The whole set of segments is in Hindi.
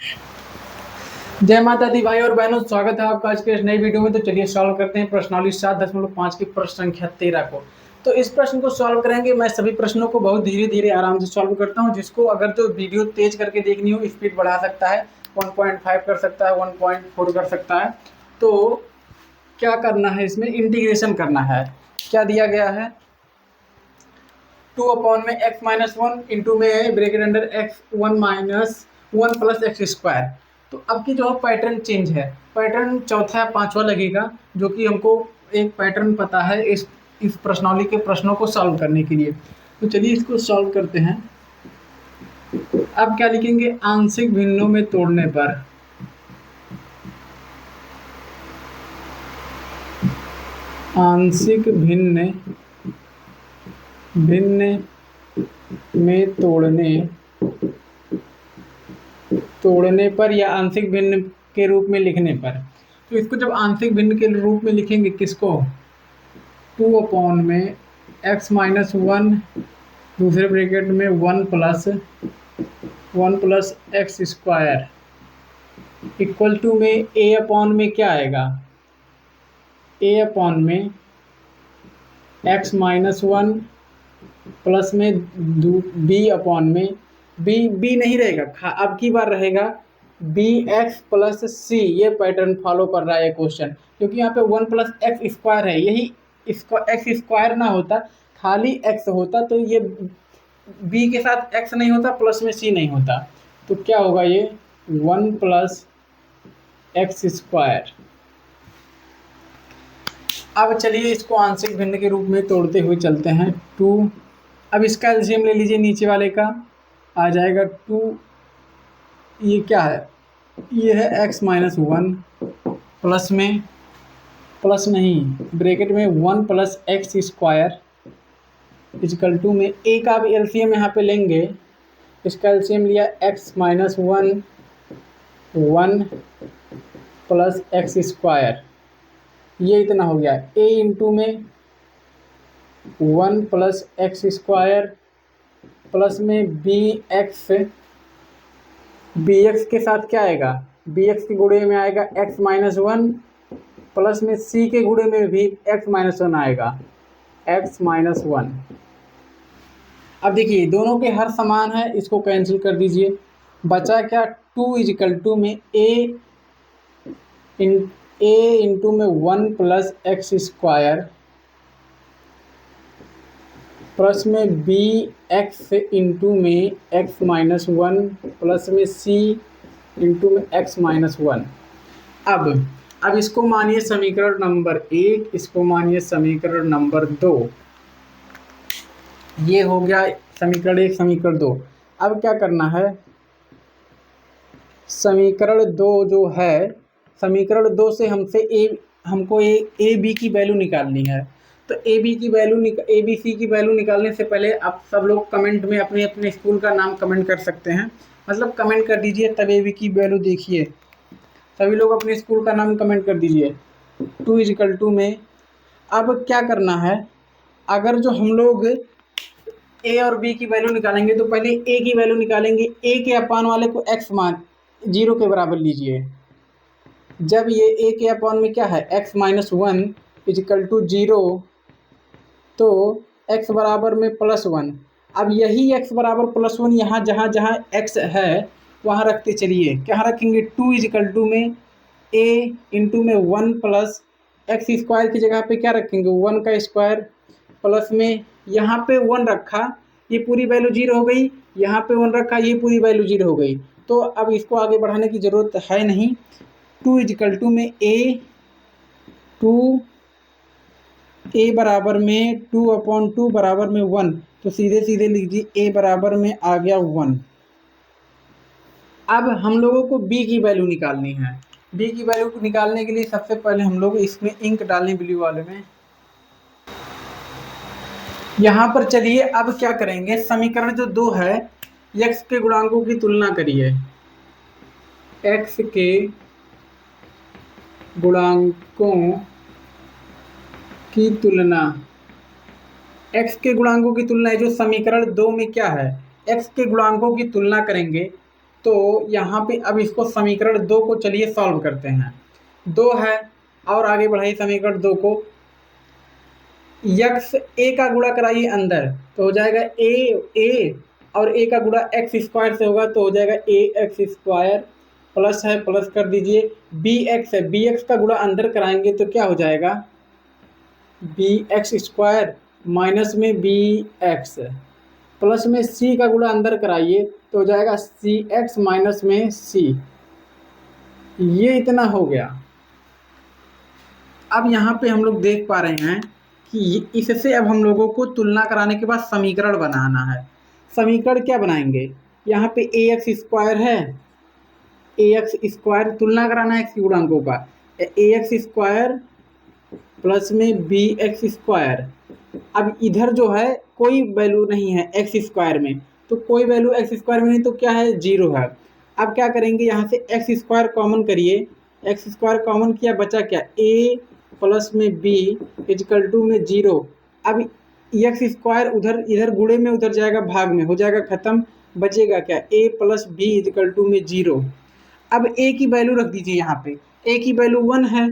जय माता दी भाई और बहनों, स्वागत है आपका आज के इस नई वीडियो में। तो चलिए सॉल्व करते हैं प्रश्नावली 7.5 की प्रश्न संख्या 13 को। तो इस प्रश्न को सॉल्व करेंगे। मैं सभी प्रश्नों को बहुत धीरे धीरे आराम से सॉल्व करता हूं। जिसको अगर जो वीडियो तेज करके देखनी हो, स्पीड बढ़ा सकता है, 1.5 कर सकता है, 1.4 कर सकता है। तो क्या करना है, इसमें इंटीग्रेशन करना है। क्या दिया गया है, 2/x-1 इंटू में bracket under x1 minus 1 plus X square. तो अब की जो पैटर्न चेंज है, पैटर्न चौथा या पांचवा लगेगा, जो कि हमको एक पैटर्न पता है इस प्रश्नावली के प्रश्नों को सॉल्व करने के लिए। तो चलिए इसको सॉल्व करते हैं। अब क्या लिखेंगे, आंशिक भिन्नों में तोड़ने पर आंशिक भिन्न में तोड़ने पर या आंशिक भिन्न के रूप में लिखने पर। तो इसको जब आंशिक भिन्न के रूप में लिखेंगे, किसको, 2/x-1 दूसरे ब्रैकेट में 1 plus X square equal to में a/में क्या आएगा, a/में x-1 प्लस में b/में b नहीं रहेगा, अब की बार रहेगा bx प्लस c। ये पैटर्न फॉलो कर रहा है क्वेश्चन, क्योंकि यहाँ पे 1 प्लस एक्स स्क्वायर है। यही इसको एक्स स्क्वायर ना होता, खाली x होता, तो ये b के साथ x नहीं होता, प्लस में c नहीं होता। तो क्या होगा, ये 1 प्लस एक्स स्क्वायर। अब चलिए इसको आंशिक भिन्न के रूप में तोड़ते हुए चलते हैं। 2, अब इसका एलसीएम ले लीजिए, नीचे वाले का आ जाएगा 2। ये क्या है, ये है x-1 प्लस में, प्लस नहीं, ब्रैकेट में 1 plus X square equal to में a का भी एलसीएम यहाँ पे लेंगे। इसका एलसीएम लिया x-1 1 प्लस एक्स स्क्वायर, ये इतना हो गया। a इंटू में 1 प्लस एक्स स्क्वायर प्लस में bx के साथ क्या आएगा, bx के गुणे में आएगा x-1 प्लस में c के गुणे में भी x-1 आएगा, x-1। अब देखिए दोनों के हर समान है, इसको कैंसिल कर दीजिए। बचा क्या, 2 इजिकल टू में a इंटू में 1 प्लस एक्स स्क्वायर प्लस में बी एक्स इंटू में x-1 प्लस में c इंटू में x-1। अब इसको मानिए समीकरण नंबर 1, इसको मानिए समीकरण नंबर 2। ये हो गया समीकरण 1, समीकरण 2। अब क्या करना है, समीकरण 2 जो है, समीकरण 2 से हमको ए बी की वैल्यू निकालनी है। तो ए बी सी की वैल्यू निकालने से पहले आप सब लोग कमेंट में अपने अपने स्कूल का नाम कमेंट कर सकते हैं, मतलब कमेंट कर दीजिए, तब ए बी की वैल्यू देखिए। सभी लोग अपने स्कूल का नाम कमेंट कर दीजिए। 2 इजिकल टू में अब क्या करना है, अगर जो हम लोग ए और बी की वैल्यू निकालेंगे, तो पहले ए की वैल्यू निकालेंगे। ए के अपान वाले को x मान 0 के बराबर लीजिए। जब ये a के अपॉन में क्या है, x-1 इजिकल टू 0, तो x बराबर में +1। अब यही x बराबर +1 यहाँ जहाँ जहाँ x है वहाँ रखते चलिए। क्या रखेंगे, 2 इजिकल टू में a इंटू में 1 प्लस एक्स स्क्वायर की जगह पे क्या रखेंगे, 1 का स्क्वायर प्लस में यहाँ पे 1 रखा, ये पूरी वैल्यू 0 हो गई। यहाँ पे 1 रखा, ये पूरी वैल्यू 0 हो गई। तो अब इसको आगे बढ़ाने की ज़रूरत है नहीं। 2 इजिकल टू में a बराबर में 2/2 बराबर में 1, तो सीधे सीधे लीजिए a बराबर में आ गया 1। अब हम लोगों को b की वैल्यू निकालनी है। b की वैल्यू निकालने के लिए सबसे पहले हम लोग इसमें इंक डालें ब्लू वाले में। यहाँ पर चलिए अब क्या करेंगे, समीकरण जो 2 है, x के गुणांकों की तुलना करिए। x के गुणांकों की तुलना, x के गुणांकों की तुलना है जो समीकरण 2 में क्या है, x के गुणांकों की तुलना करेंगे। तो यहाँ पे अब इसको समीकरण 2 को चलिए सॉल्व करते हैं। 2 है और आगे बढ़ाइए समीकरण 2 को, यक्स ए का गुणा कराइए अंदर तो हो जाएगा ए और ए का गुणा एक्स स्क्वायर से होगा तो हो जाएगा ए एक्स स्क्वायर, प्लस है प्लस कर दीजिए, बी एक्स है बी एक्स का गुणा अंदर कराएंगे तो क्या हो जाएगा बी एक्स स्क्वायर माइनस में बी एक्स, प्लस में सी का गुणा अंदर कराइए तो हो जाएगा सी एक्स माइनस में सी। ये इतना हो गया। अब यहाँ पे हम लोग देख पा रहे हैं कि इससे अब हम लोगों को तुलना कराने के बाद समीकरण बनाना है। समीकरण क्या बनाएंगे, यहाँ पे ए एक्स स्क्वायर है, ए एक्स स्क्वायर तुलना कराना है एक्स के गुणांकों का, ए एक्स स्क्वायर प्लस में बी एक्स स्क्वायर। अब इधर जो है कोई वैल्यू नहीं है एक्स स्क्वायर में, तो कोई वैल्यू एक्स स्क्वायर में नहीं तो क्या है 0 है। अब क्या करेंगे यहाँ से एक्स स्क्वायर कॉमन करिए, एक्स स्क्वायर कॉमन किया बचा क्या ए प्लस में बी इजकल टू में 0। अब एक्स स्क्वायर उधर इधर गुणे में उधर जाएगा भाग में हो जाएगा खत्म, बचेगा क्या ए प्लस बी इजकल टू में 0। अब ए की वैल्यू रख दीजिए यहाँ पे, ए की वैल्यू 1 है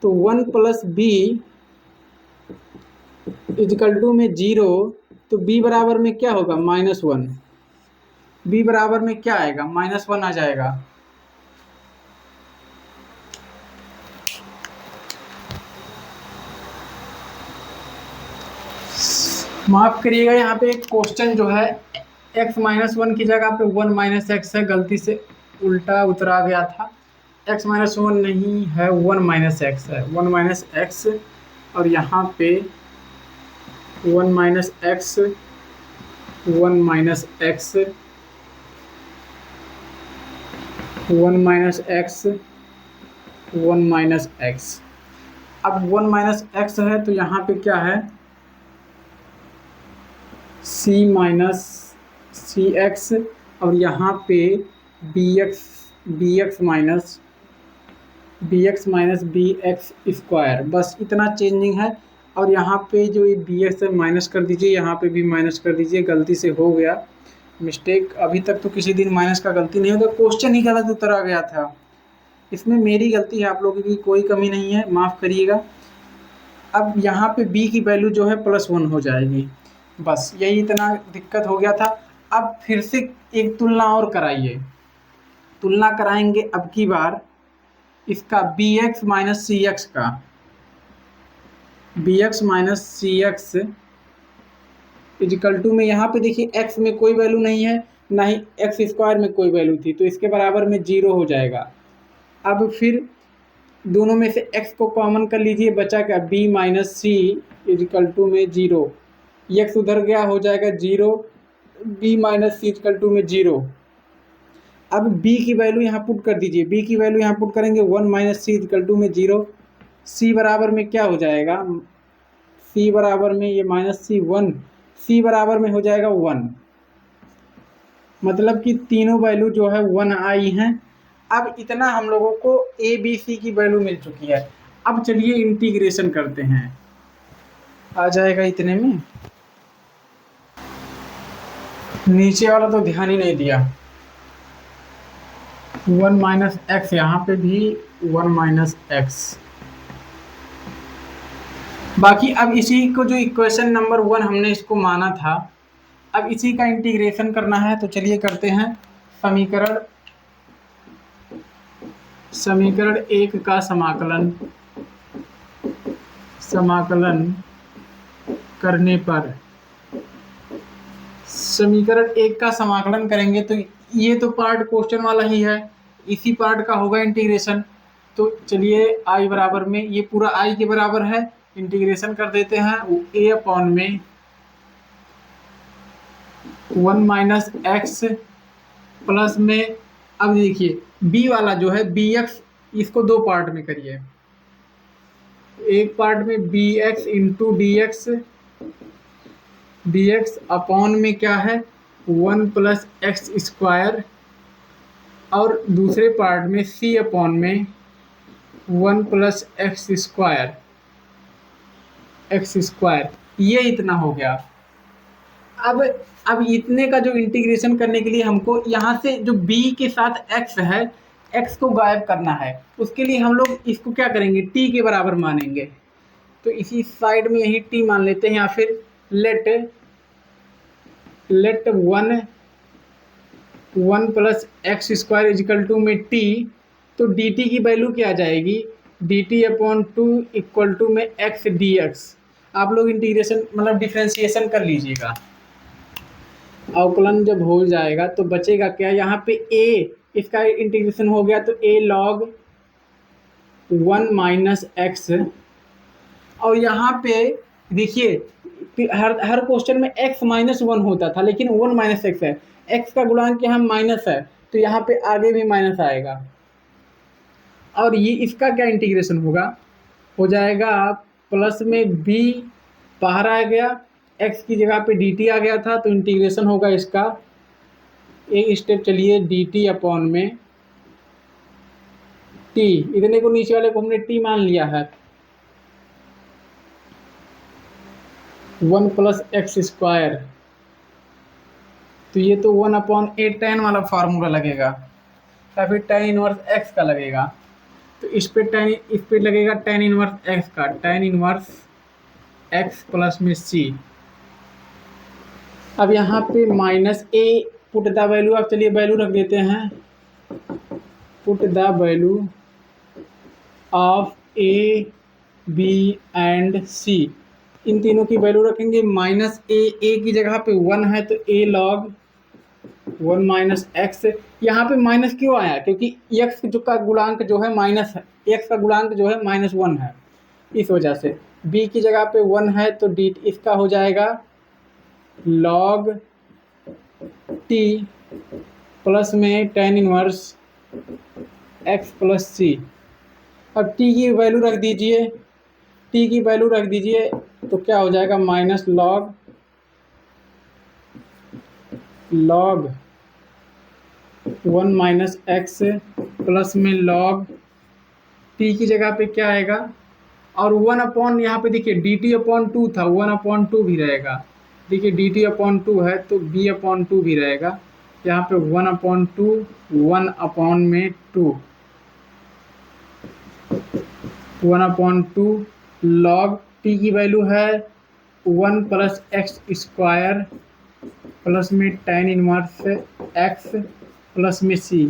तो 1 प्लस बी इजकल टू में 0, तो b बराबर में क्या होगा -1, b बराबर में क्या आएगा -1 आ जाएगा। माफ करिएगा यहाँ पे क्वेश्चन जो है x -1 की जगह पे 1 - x है, गलती से उल्टा उतरा गया था, x -1 नहीं है 1 - x है, 1 - x और यहाँ पे 1 - x 1 - x 1 - x 1 - x। अब 1 - x है तो यहाँ पे क्या है c माइनस सी एक्स और यहाँ पे B X minus B X square, बस इतना चेंजिंग है। और यहाँ पे जो ये बी एक्स है माइनस कर दीजिए, यहाँ पे भी माइनस कर दीजिए, गलती से हो गया मिस्टेक। अभी तक तो किसी दिन माइनस का गलती नहीं होगा, क्वेश्चन ही गलत उतर आ गया था, इसमें मेरी गलती है, आप लोगों की कोई कमी नहीं है, माफ़ करिएगा। अब यहाँ पे b की वैल्यू जो है +1 हो जाएगी, बस यही इतना दिक्कत हो गया था। अब फिर से एक तुलना और कराइए, तुलना कराएंगे अब की बार इसका B X minus C X का, B X minus C X equal to में यहाँ पे देखिए x में कोई वैल्यू नहीं है, ना ही एक्स स्क्वायर में कोई वैल्यू थी, तो इसके बराबर में 0 हो जाएगा। अब फिर दोनों में से x को कॉमन कर लीजिए, बचा क्या b minus C equal to में 0, x उधर गया हो जाएगा 0, b minus C equal to में 0। अब b की वैल्यू यहाँ पुट कर दीजिए, b की वैल्यू यहाँ पुट करेंगे 1 माइनस सी इजिकल टू में 0, c बराबर में क्या हो जाएगा, c बराबर में ये -c1, c बराबर में हो जाएगा 1, मतलब कि तीनों वैल्यू जो है 1 आई हैं। अब इतना हम लोगों को ए बी सी की वैल्यू मिल चुकी है। अब चलिए इंटीग्रेशन करते हैं, आ जाएगा इतने में, नीचे वाला तो ध्यान ही नहीं दिया, 1 माइनस एक्स, यहाँ पे भी 1 माइनस एक्स। बाकी अब इसी को जो इक्वेशन नंबर 1 हमने इसको माना था, अब इसी का इंटीग्रेशन करना है, तो चलिए करते हैं। समीकरण 1 का समाकलन करने पर, समीकरण 1 का समाकलन करेंगे तो ये तो पार्ट क्वेश्चन वाला ही है, इसी पार्ट का होगा इंटीग्रेशन। तो चलिए आई बराबर में, ये पूरा आई के बराबर है, इंटीग्रेशन कर देते हैं, a अपॉन में 1 माइनस एक्स प्लस में, अब देखिए b वाला जो है बी एक्स, इसको दो पार्ट में करिए, एक पार्ट में B X into D X upon में क्या है 1 प्लस एक्स स्क्वायर, और दूसरे पार्ट में c अपॉन में 1 प्लस एक्स स्क्वायर, ये इतना हो गया। अब इतने का जो इंटीग्रेशन करने के लिए हमको यहाँ से जो b के साथ x है, x को गायब करना है। उसके लिए हम लोग इसको क्या करेंगे, t के बराबर मानेंगे। तो इसी साइड में यही t मान लेते हैं, या फिर let 1 plus X square equal to में t। तो dt की वैल्यू क्या आ जाएगी, dt/2 इक्वल टू में x dx। आप लोग इंटीग्रेशन मतलब डिफ्रेंशिएशन कर लीजिएगा। अवकलन जब हो जाएगा तो बचेगा क्या, यहाँ पे a, इसका इंटीग्रेशन हो गया तो a log 1 माइनस एक्स। और यहाँ पे देखिए हर क्वेश्चन में x माइनस 1 होता था, लेकिन 1 माइनस एक्स है, x का गुणांक यहाँ माइनस है तो यहाँ पे आगे भी माइनस आएगा। और ये इसका क्या इंटीग्रेशन होगा, हो जाएगा प्लस में b बाहर आ गया, x की जगह पे dt आ गया था, तो इंटीग्रेशन होगा इसका एक स्टेप चलिए dt में t, इतने को नीचे वाले को हमने t मान लिया है, 1 प्लस एक्स स्क्वायर। तो ये तो 1/a tan वाला फार्मूला लगेगा, या फिर tan इनवर्स x का लगेगा। तो इस पे लगेगा tan इनवर्स x का, tan इनवर्स x प्लस में c। अब यहाँ पे minus a put the value, अब चलिए वैल्यू रख देते हैं, put the value of a b and c। इन तीनों की वैल्यू रखेंगे। माइनस a की जगह पे 1 है तो a log 1 माइनस एक्स। यहाँ पे माइनस क्यों आया, क्योंकि x जो का गुणांक जो है माइनस है, x का गुणांक जो है -1 है, इस वजह से। b की जगह पे 1 है तो d इसका हो जाएगा log t प्लस में tan inverse x plus c। अब t की वैल्यू रख दीजिए, t की वैल्यू रख दीजिए तो क्या हो जाएगा, minus log 1 minus x plus में log t की जगह पे क्या आएगा, और 1 यहाँ पे देखिए dt/2 था, 1/2 भी रहेगा। देखिए dt/2 है तो b/2 भी रहेगा। यहाँ पे 1/2 1/2 1/2 log t की वैल्यू है 1 प्लस एक्स स्क्वायर प्लस में tan इनवर्स x प्लस में c।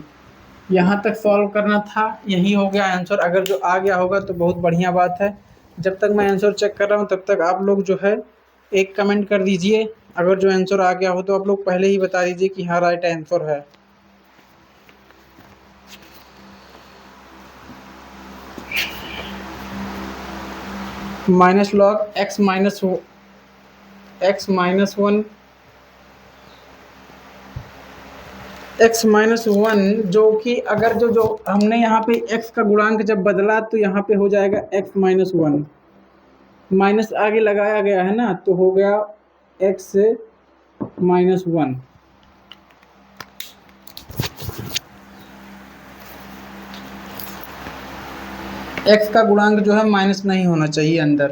यहाँ तक सॉल्व करना था, यही हो गया आंसर। अगर जो आ गया होगा तो बहुत बढ़िया बात है। जब तक मैं आंसर चेक कर रहा हूँ तब तक आप लोग जो है एक कमेंट कर दीजिए। अगर जो आंसर आ गया हो तो आप लोग पहले ही बता दीजिए कि हाँ राइट आंसर है। माइनस लॉग x माइनस 1 जो कि अगर जो हमने यहाँ पे x का गुणांक जब बदला तो यहाँ पे हो जाएगा x माइनस 1, माइनस आगे लगाया गया है ना, तो हो गया x माइनस 1। x का गुणांक जो है माइनस नहीं होना चाहिए अंदर,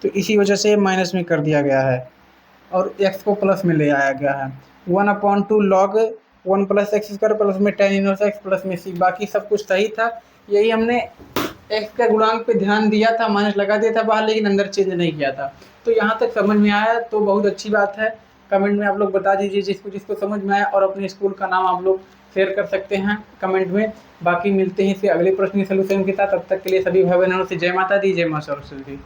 तो इसी वजह से माइनस में कर दिया गया है और x को प्लस में ले आया गया है। 1/2 log 1 plus X square plus में tan इनवर्स x प्लस में c। बाकी सब कुछ सही था, यही हमने x का गुणांक पे ध्यान दिया था, माइनस लगा दिया था बाहर, लेकिन अंदर चेंज नहीं किया था। तो यहाँ तक समझ में आया तो बहुत अच्छी बात है। कमेंट में आप लोग बता दीजिए जिसको समझ में आया, और अपने स्कूल का नाम आप लोग शेयर कर सकते हैं कमेंट में। बाकी मिलते हैं इसके अगले प्रश्न के सलूशन के साथ। तब तक के लिए सभी भाई बहनों से जय माता दी, जय मां सरस्वती।